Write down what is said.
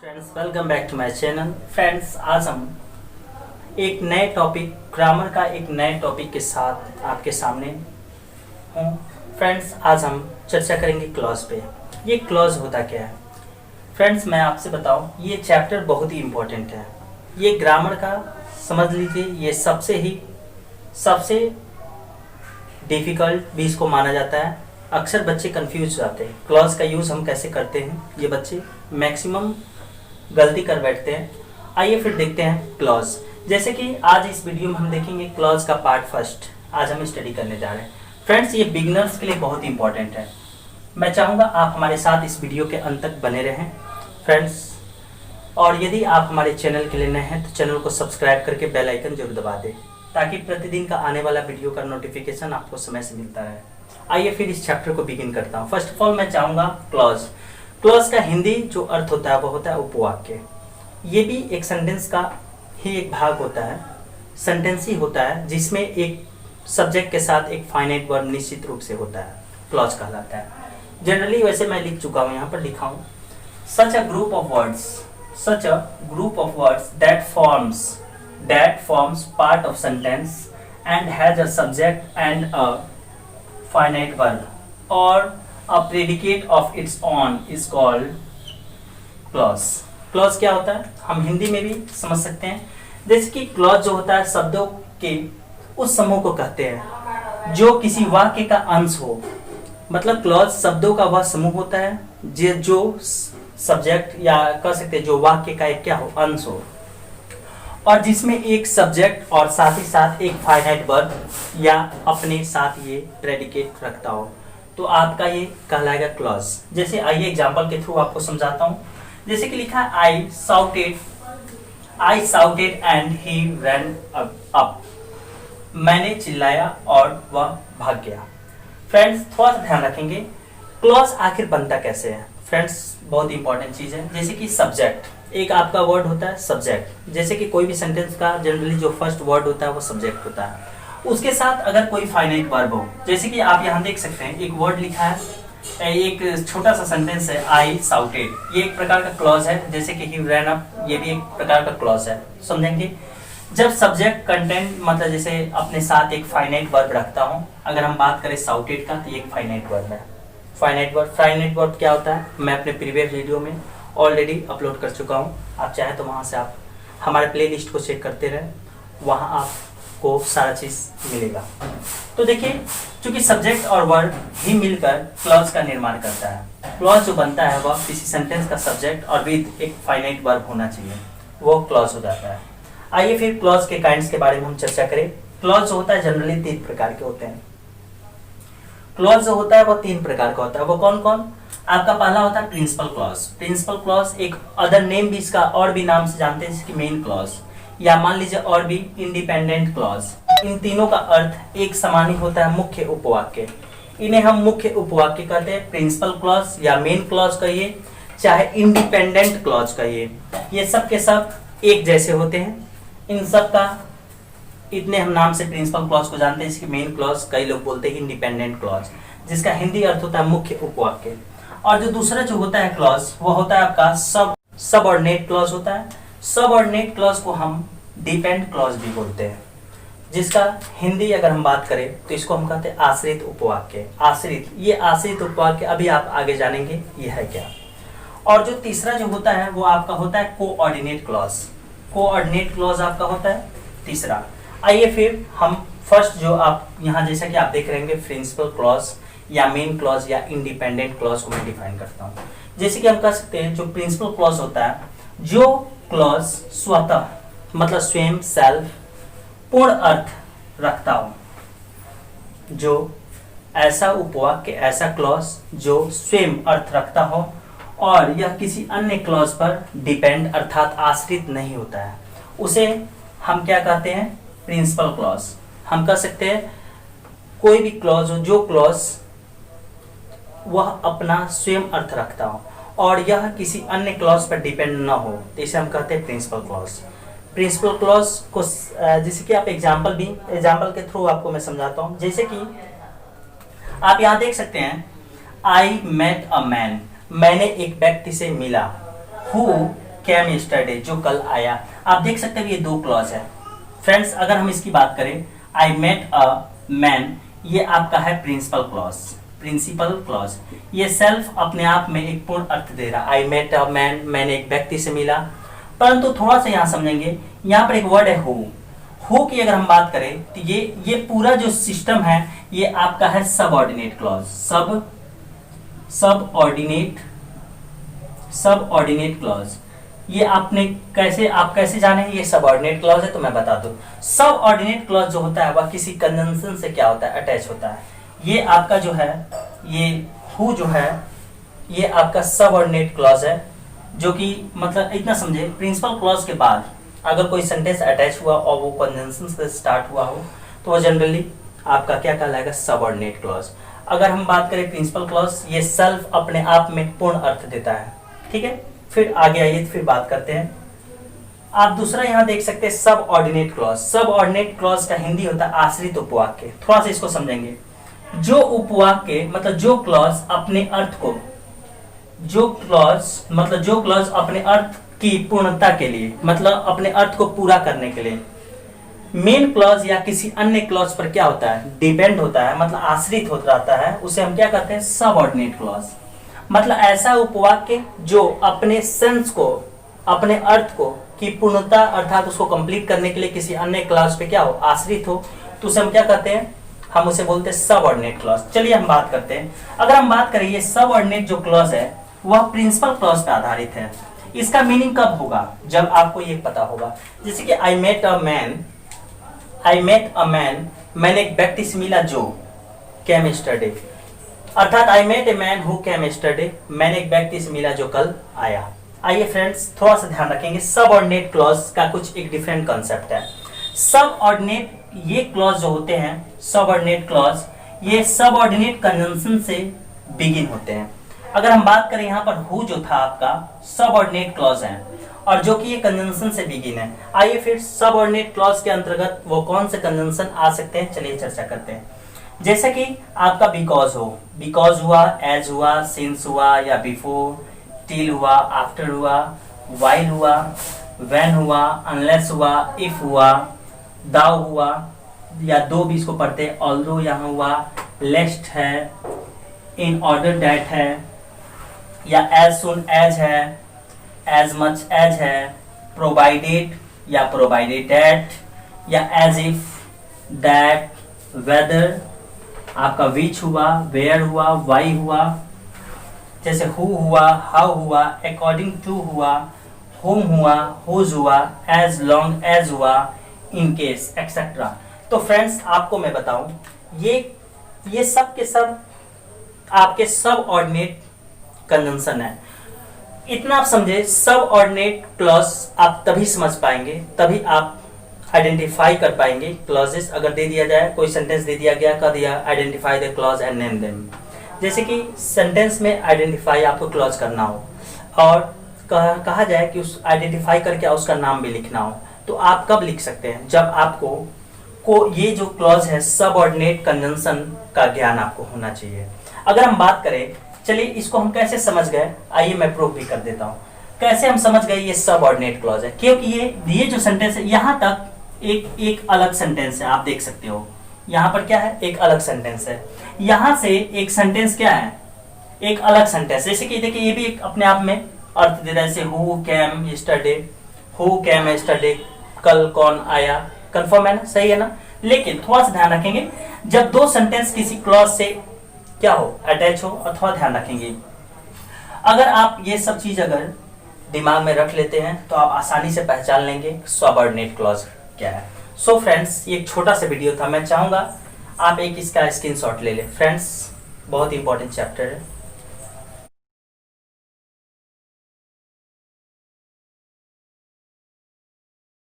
Friends welcome back to my channel. Friends आज हम एक नए टॉपिक ग्रामर का एक नए टॉपिक के साथ आपके सामने हूँ। फ्रेंड्स आज हम चर्चा करेंगे क्लॉज पे। ये क्लॉज होता क्या है? फ्रेंड्स मैं आपसे बताऊँ, ये चैप्टर बहुत ही इम्पोर्टेंट है। ये ग्रामर का समझ लीजिए ये सबसे डिफ़िकल्ट भी इसको माना जाता है। अक्सर बच्चे कंफ्यूज हो जाते हैं क्लॉज का यूज़ हम कैसे करते हैं, ये बच्चे मैक्सिमम गलती कर बैठते हैं। आइए फिर देखते हैं क्लॉज। जैसे कि आज इस वीडियो में हम देखेंगे क्लॉज का पार्ट फर्स्ट आज हम स्टडी करने जा रहे हैं। फ्रेंड्स ये बिगिनर्स के लिए बहुत इंपॉर्टेंट है। मैं चाहूँगा आप हमारे साथ इस वीडियो के अंत तक बने रहें फ्रेंड्स। और यदि आप हमारे चैनल के लिए नए हैं तो चैनल को सब्सक्राइब करके बेल आइकन जरूर दबा दें ताकि प्रतिदिन का आने वाला वीडियो का नोटिफिकेशन आपको समय से मिलता रहे। आइए फिर इस चैप्टर को बिगिन करता हूँ। फर्स्ट ऑफ ऑल मैं चाहूँगा क्लॉज का हिंदी जो अर्थ होता है वो होता है उपवाक्य। ये भी एक सेंटेंस का ही एक भाग होता है, सेंटेंस ही होता है जिसमें एक सब्जेक्ट के साथ एक फाइनाइट वर्ब निश्चित रूप से होता है, क्लॉज कहलाता है। जनरली वैसे मैं लिख चुका हूँ, यहाँ पर लिखा हूँ such a group of words that forms part of sentence and has a subject and a finite verb or a predicate of its own is called clause। clause क्या होता है हम हिंदी में भी समझ सकते हैं। जैसे कि clause जो होता है शब्दों के उस समूह को कहते हैं जो किसी वाक्य का अंश हो। मतलब clause शब्दों का वह समूह होता है जो सब्जेक्ट या कह सकते हैं जो वाक्य का एक क्या हो, अंश हो, और जिसमें एक सब्जेक्ट और साथ ही साथ एक फाइनाइट वर्ब या अपने साथ ये प्रेडिकेट रखता हो, तो आपका ये कहलाएगा क्लॉज। जैसे आइए एग्जांपल के थ्रू आपको समझाता हूँ। जैसे कि लिखा है I shouted and he run up. मैंने चिल्लाया और वह भाग गया। फ्रेंड्स थोड़ा सा ध्यान रखेंगे क्लॉज आखिर बनता कैसे है। फ्रेंड्स बहुत इंपॉर्टेंट चीज़ है। जैसे कि सब्जेक्ट, एक आपका वर्ड होता है सब्जेक्ट। जैसे कि कोई भी सेंटेंस का जनरली जो फर्स्ट वर्ड होता है वो सब्जेक्ट होता है। उसके साथ अगर कोई फाइनाइट वर्ब हो, जैसे कि आप यहाँ देख सकते हैं एक वर्ड लिखा है, एक छोटा सा सेंटेंस है आई साउटेड, ये एक प्रकार का क्लॉज है। जैसे कि ही रैन अप, ये भी एक प्रकार का क्लॉज है। समझेंगे जब सब्जेक्ट कंटेंट मतलब जैसे अपने साथ एक फाइनाइट वर्ब रखता हूँ। अगर हम बात करें साउटेड का तो ये एक फाइनाइट वर्ब है। फाइनाइट वर्ब क्या होता है मैं अपने प्रीवियस वीडियो में ऑलरेडी अपलोड कर चुका हूँ। आप चाहे तो वहाँ से आप हमारे प्लेलिस्ट को चेक करते रहें, वहाँ आपको सारा चीज़ मिलेगा। तो देखिए चूंकि सब्जेक्ट और वर्ब ही मिलकर क्लॉज का निर्माण करता है। क्लॉज जो बनता है वह किसी सेंटेंस का सब्जेक्ट और विद एक फाइनाइट वर्ब होना चाहिए, वो क्लॉज हो जाता है। आइए फिर क्लॉज के काइंड्स के बारे में हम चर्चा करें। क्लॉज जो होता है जनरली 3 प्रकार के होते हैं। क्लॉज जो होता है वो 3 प्रकार का होता है। वो कौन कौन? आपका पहला होता है प्रिंसिपल क्लॉज। प्रिंसिपल क्लॉज एक अदर नेम भी इसका और भी नाम से जानते हैं, जैसे कि मेन क्लॉज या मान लीजिए और भी इंडिपेंडेंट क्लॉज। इन तीनों का अर्थ एक समान ही होता है, मुख्य उपवाक्य। इन्हें हम मुख्य उपवाक्य कहते हैं। प्रिंसिपल क्लॉज या मेन क्लॉज कहिए चाहे इंडिपेंडेंट क्लॉज कहिए, ये सब के सब एक जैसे होते हैं। इन सब का इतने हम नाम से प्रिंसिपल क्लॉज को जानते हैं, इसकी मेन क्लॉज कई लोग बोलते हैं इंडिपेंडेंट क्लॉज, जिसका हिंदी अर्थ होता है मुख्य उपवाक्य। और जो दूसरा जो होता है क्लॉज वो होता है आपका सबऑर्डिनेट क्लॉज होता है। सबऑर्डिनेट क्लॉज को हम डिपेंड क्लॉज भी बोलते हैं, जिसका हिंदी अगर हम बात करें तो इसको हम कहते हैं आश्रित उपवाक्य। ये आश्रित उपवाक्य अभी आप आगे जानेंगे ये है क्या। और जो तीसरा जो होता है वो आपका होता है कोऑर्डिनेट क्लॉज। कोऑर्डिनेट क्लॉज आपका होता है तीसरा। आइए फिर हम फर्स्ट जो आप यहाँ जैसा कि आप देख रहे हैं प्रिंसिपल क्लॉज या मेन क्लॉज या इंडिपेंडेंट क्लॉज को मैं डिफाइन करता हूँ। जैसे कि हम कह सकते हैं जो प्रिंसिपल क्लॉज होता है, जो क्लॉज स्वतः मतलब स्वयं सेल्फ पूर्ण अर्थ रखता हो, जो ऐसा उपवाक्य ऐसा क्लॉज जो स्वयं अर्थ रखता हो और यह किसी अन्य क्लॉज पर डिपेंड अर्थात आश्रित नहीं होता है, उसे हम क्या कहते हैं? Principal clause. हम कह सकते हैं कोई भी क्लॉज हो जो क्लॉज वह अपना स्वयं अर्थ रखता हो और यह किसी अन्य क्लॉज पर डिपेंड ना हो, तो इसे हम कहते हैं प्रिंसिपल क्लॉज। प्रिंसिपल क्लॉज को जैसे कि आप एग्जाम्पल के थ्रू आपको मैं समझाता हूँ। जैसे कि आप यहाँ देख सकते हैं आई मेट अ मैन, मैंने एक व्यक्ति से मिला। हु केम यस्टरडे, जो कल आया। आप देख सकते हो ये दो क्लॉज है। फ्रेंड्स अगर हम इसकी बात करें, आई मेट अ मैन, ये आपका है प्रिंसिपल क्लॉज। प्रिंसिपल क्लॉज ये सेल्फ अपने आप में एक पूर्ण अर्थ दे रहा है। आई मेट अ मैन, मैंने एक व्यक्ति से मिला। परंतु थोड़ा सा यहाँ समझेंगे, यहाँ पर एक वर्ड है हु की अगर हम बात करें तो ये पूरा जो सिस्टम है ये आपका है सबऑर्डिनेट क्लॉज। सबऑर्डिनेट क्लॉज ये आप कैसे जाने ये सबऑर्डिनेट क्लॉज है, तो मैं बता दूं। सबऑर्डिनेट क्लॉज जो होता है वह किसी कंजंक्शन से क्या होता है, अटैच होता है। ये आपका जो है ये हु जो है ये आपका सबऑर्डिनेट क्लॉज है, जो कि मतलब इतना समझे, प्रिंसिपल क्लॉज के बाद अगर कोई सेंटेंस अटैच हुआ और वो कंजंक्शन से स्टार्ट हुआ हो तो वो जनरली आपका क्या कहलाएगा, सबऑर्डिनेट क्लॉज। अगर हम बात करें प्रिंसिपल क्लॉज, ये सेल्फ अपने आप में पूर्ण अर्थ देता है। ठीक है, फिर आगे आइए फिर बात करते हैं। आप दूसरा यहाँ देख सकते हैं सबऑर्डिनेट क्लॉज। सबऑर्डिनेट क्लॉज का हिंदी होता है आश्रित उपवाक्य। थोड़ा सा इसको समझेंगे। जो उपवाक्य मतलब जो क्लॉज अपने अर्थ को, जो क्लॉज अपने अर्थ की पूर्णता के लिए, मतलब अपने अर्थ को पूरा करने के लिए मेन क्लॉज या किसी अन्य क्लॉज पर क्या होता है, डिपेंड होता है, मतलब आश्रित होता रहता है, उसे हम क्या कहते हैं, सबऑर्डिनेट क्लॉज। मतलब ऐसा उपवाक्य जो अपने सेंस को, अपने अर्थ को की पूर्णता अर्थात उसको कंप्लीट करने के लिए किसी अन्य क्लॉज पे क्या हो, आश्रित हो, तो उसे हम क्या कहते हैं, हम उसे बोलते हैं सबऑर्डिनेट क्लॉज। चलिए हम बात करते हैं। अगर हम बात करें ये सबऑर्डिनेट जो क्लॉज है वह प्रिंसिपल क्लॉज पे आधारित है। इसका मीनिंग कब होगा, जब आपको ये पता होगा। जैसे कि आई मेट अ मैन, मैंने एक व्यक्ति से मिला जो केम यस्टरडे, अर्थात I met a man who came yesterday, मैंने एक व्यक्ति से मिला जो कल आया। आइए फ्रेंड्स थोड़ा सा ध्यान रखेंगे, सबऑर्डिनेट क्लॉज का कुछ एक डिफरेंट कॉन्सेप्ट है। सबऑर्डिनेट ये क्लॉज जो होते हैं, सबऑर्डिनेट क्लॉज ये सबऑर्डिनेट कंजंक्शन से बिगिन होते हैं। अगर हम बात करें यहाँ पर हु जो था आपका सबऑर्डिनेट क्लॉज है और जो कि ये कंजंक्शन से बिगिन है। आइए फिर सबऑर्डिनेट क्लॉज के अंतर्गत वो कौन से कंजंक्शन आ सकते हैं, चलिए चर्चा करते हैं। जैसे कि आपका बिकॉज हो, बिकॉज हुआ, एज हुआ, सिंस हुआ, या बिफोर, टिल हुआ, आफ्टर हुआ, व्हाइल हुआ, व्हेन हुआ, अनलेस हुआ, इफ हुआ, दाउ हुआ, या दो भी इसको पढ़ते हैं, ऑल्दो यहाँ हुआ, लेस्ट है, इन ऑर्डर दैट है, या एज सुन एज है, एज मच एज है, प्रोवाइडेड या प्रोवाइडेड दैट, या एज इफ, दैट, वेदर, आपका विच हुआ, वेयर हुआ, वाई हुआ, जैसे हु हुआ, हाउ हुआ, अकॉर्डिंग टू हुआ, होम हुआ, हुज हुआ, एज लॉन्ग एज हुआ, इन केस एक्सेट्रा। तो फ्रेंड्स आपको मैं बताऊं, ये सब के सब आपके सबऑर्डिनेट कंजंक्शन है। इतना आप समझे, सबऑर्डिनेट क्लॉज आप तभी समझ पाएंगे, तभी आप आइडेंटिफाई कर पाएंगे क्लॉजेस। अगर दे दिया जाए, कोई सेंटेंस दे दिया गया, कह दिया identify the clause and name them. जैसे कि सेंटेंस में आइडेंटिफाई आपको क्लॉज करना हो और कहा जाए कि उस आइडेंटिफाई करके उसका नाम भी लिखना हो, तो आप कब लिख सकते हैं, जब आपको ये जो क्लॉज है सबऑर्डिनेट कंजंक्शन का ज्ञान आपको होना चाहिए। अगर हम बात करें, चलिए इसको हम कैसे समझ गए, आइए मैं प्रूफ भी कर देता हूँ कैसे हम समझ गए ये सबऑर्डिनेट क्लॉज है। क्योंकि ये जो सेंटेंस है, यहाँ तक एक अलग सेंटेंस है, आप देख सकते हो यहाँ पर क्या है, एक अलग सेंटेंस है। यहाँ से एक सेंटेंस क्या है, एक अलग सेंटेंस। जैसे कि देखिए ये भी एक अपने आप में अर्थ दे रहा है, जैसे हु केम यस्टरडे, कल कौन आया, कंफर्म है ना, सही है ना। लेकिन थोड़ा सा ध्यान रखेंगे, जब दो सेंटेंस किसी क्लॉज से क्या हो, अटैच हो, और थोड़ा ध्यान रखेंगे, अगर आप ये सब चीज अगर दिमाग में रख लेते हैं तो आप आसानी से पहचान लेंगे सबऑर्डिनेट क्लॉज क्या है। सो फ्रेंड्स ये एक छोटा सा वीडियो था, मैं चाहूंगा आप एक इसका स्क्रीनशॉट ले लें। फ्रेंड्स बहुत इंपॉर्टेंट चैप्टर है।